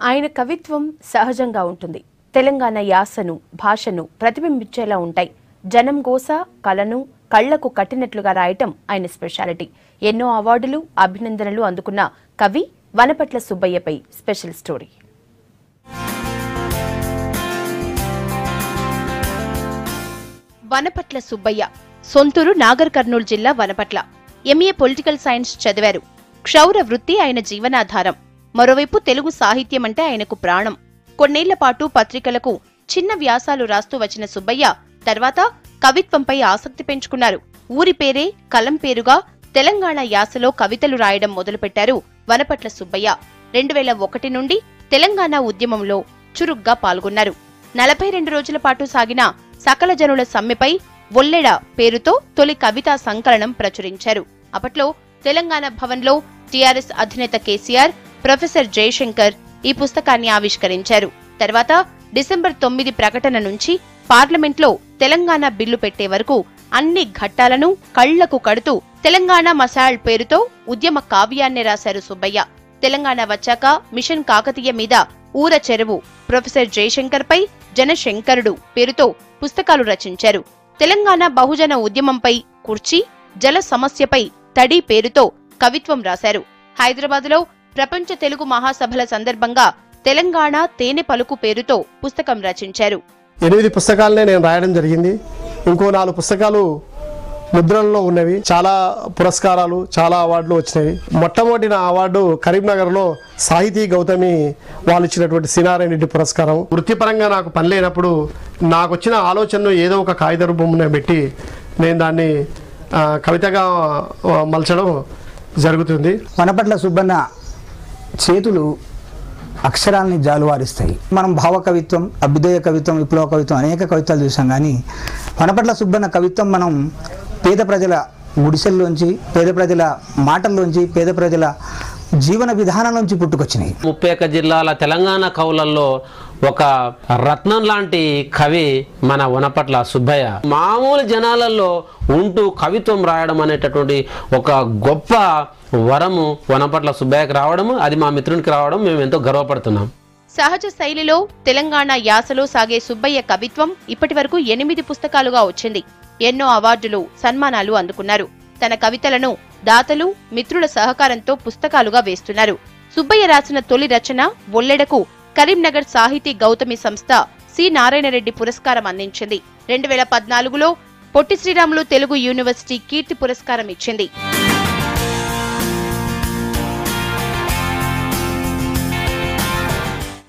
ఆయన కవిత్వం సహజంగా ఉంటుంది. తెలంగాణ యాసను, భాషను ప్రతిబింబించేలా ఉంటాయి. జనం గోస, కళను కళ్లకు కట్టినట్లుగా రాయటం ఆయన స్పెషాలిటీ. ఎన్నో అవార్డులు, అభినందనలు అందుకున్న కవి వనపట్ల సుబ్బయ్యపై స్పెషల్ స్టోరీ. వనపట్ల సుబ్బయ్య సొంతూరు నాగర్ కర్నూలు జిల్లా వనపట్ల. ఎంఏ పొలిటికల్ సైన్స్ చదివారు. క్షౌర వృత్తి ఆయన జీవనాధారం. మరోవైపు తెలుగు సాహిత్యం అంటే ఆయనకు ప్రాణం. కొన్నేళ్ల పాటు పత్రికలకు చిన్న వ్యాసాలు రాస్తూ వచ్చిన సుబ్బయ్య తర్వాత కవిత్వంపై ఆసక్తి పెంచుకున్నారు. ఊరి పేరే కలం పేరుగా తెలంగాణ యాసలో కవితలు రాయడం మొదలుపెట్టారు వనపట్ల సుబ్బయ్య. 2001 నుండి తెలంగాణ ఉద్యమంలో చురుగ్గా పాల్గొన్నారు. 42 రోజుల పాటు సాగిన సకల జనుల సమ్మెపై ఒల్లెడ పేరుతో తొలి కవితా సంకలనం ప్రచురించారు. అప్పట్లో తెలంగాణ భవన్లో టీఆర్ఎస్ అధినేత కేసీఆర్, ప్రొఫెసర్ జయశంకర్ ఈ పుస్తకాన్ని ఆవిష్కరించారు. తర్వాత డిసెంబర్ 9 ప్రకటన నుంచి పార్లమెంట్లో తెలంగాణ బిల్లు పెట్టే వరకు అన్ని ఘట్టాలను కళ్లకు కడుతూ తెలంగాణ మసాల్ పేరుతో ఉద్యమ కావ్యాన్ని రాశారు సుబ్బయ్య. తెలంగాణ వచ్చాక మిషన్ కాకతీయ మీద ఊర చెరువు, ప్రొఫెసర్ జయశంకర్ పై జనశంకరుడు పేరుతో పుస్తకాలు రచించారు. తెలంగాణ బహుజన ఉద్యమంపై కుర్చీ, జల సమస్యపై తడి పేరుతో కవిత్వం రాశారు. హైదరాబాద్లో ప్రపంచ తెలుగు మహాసభల సందర్భంగా తెలంగాణ తేనె పలుకు పేరుతో పుస్తకం రచించారు. 8 పుస్తకాలనే నేను రాయడం జరిగింది. ఇంకో 4 పుస్తకాలు ముద్రణలో ఉన్నవి. చాలా పురస్కారాలు, చాలా అవార్డులు వచ్చినవి. మొట్టమొదటి నా అవార్డు కరీంనగర్లో సాహితీ గౌతమి వాళ్ళు ఇచ్చినటువంటి సినారాయణ రెడ్డి పురస్కారం. వృత్తిపరంగా నాకు పని లేనప్పుడు నాకు వచ్చిన ఆలోచనను ఏదో ఒక కాగిత రూపంలో పెట్టి నేను దాన్ని కవితగా మలచడం జరుగుతుంది. వనపట్ల సుబ్బన్న చేతులు అక్షరాలని జాలువారిస్తాయి. మనం భావ కవిత్వం, అభ్యుదయ కవిత్వం, విప్లవ కవిత్వం అనేక కవిత్వాలు చూసాం. కానీ వనపట్ల సుబ్బన్న కవిత్వం మనం పేద ప్రజల గుడిసెల్లోంచి, పేద ప్రజల మాటల్లోంచి, పేద ప్రజల జీవన విధానం నుంచి పుట్టుకొచ్చినాయి. 31 జిల్లాల తెలంగాణ కవులలో ఒక రత్నం లాంటి కవి మన వనపట్ల సుబ్బయ్య. మామూలు జనాలలో ఉంటూ కవిత్వం రాయడం అనేటటువంటి ఒక గొప్ప వరము వనపట్ల సుబ్బయ్యకి రావడము, అది మా మిత్రునికి రావడం మేము ఎంతో గర్వపడుతున్నాం. సహజ శైలిలో తెలంగాణ యాసలో సాగే సుబ్బయ్య కవిత్వం ఇప్పటి వరకు 8 పుస్తకాలుగా వచ్చింది. ఎన్నో అవార్డులు, సన్మానాలు అందుకున్నారు. తన కవితలను దాతలు, మిత్రుల సహకారంతో పుస్తకాలుగా వేస్తున్నారు. సుబ్బయ్య రాసిన తొలి రచన ఒల్లెడకు కరీంనగర్ సాహితీ గౌతమి సంస్థ సి నారాయణరెడ్డి పురస్కారం అందించింది. 2014లో పొట్టి శ్రీరాములు తెలుగు యూనివర్సిటీ కీర్తి పురస్కారం ఇచ్చింది.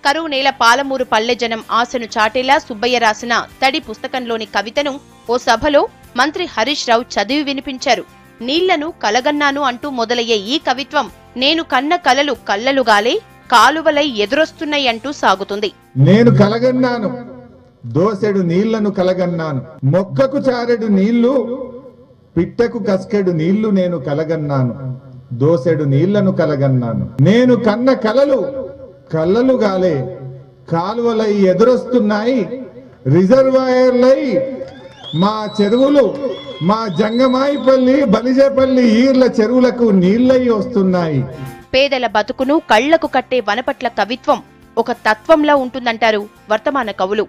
కరువు నేల పాలమూరు పల్లె జనం ఆశను చాటేలా సుబ్బయ్య రాసిన తడి పుస్తకంలోని కవితను ఓ సభలో మంత్రి హరీష్ రావు చదివి వినిపించారు. నీళ్లను కలగన్నాను అంటూ మొదలయ్యే ఈ కవిత్వం నేను కన్న కలలు కల్లలుగాలే కాలువలై ఎదురొస్తున్నాయి అంటూ సాగుతుంది. నేను కలగన్నాను, దోసెడు నీళ్లను కలగన్నాను, మొక్కకు చారెడు నీళ్లు, పిట్టకు కస్కెడు నీళ్లు నేను కలగన్నాను, దోసెడు నీళ్లను కలగన్నాను. నేను కన్న కలలు కల్లలుగాలే కాలువలై ఎదురొస్తున్నాయి, రిజర్వాయర్లై మా చెరువులు, మా జంగమాయిపల్లి, బలిజపల్లి ఈర్ల చెరువులకు నీళ్లై వస్తున్నాయి. పేదల బతుకును కళ్లకు కట్టే వనపట్ల కవిత్వం ఒక తత్వంలా ఉంటుందంటారు వర్తమాన కవులు.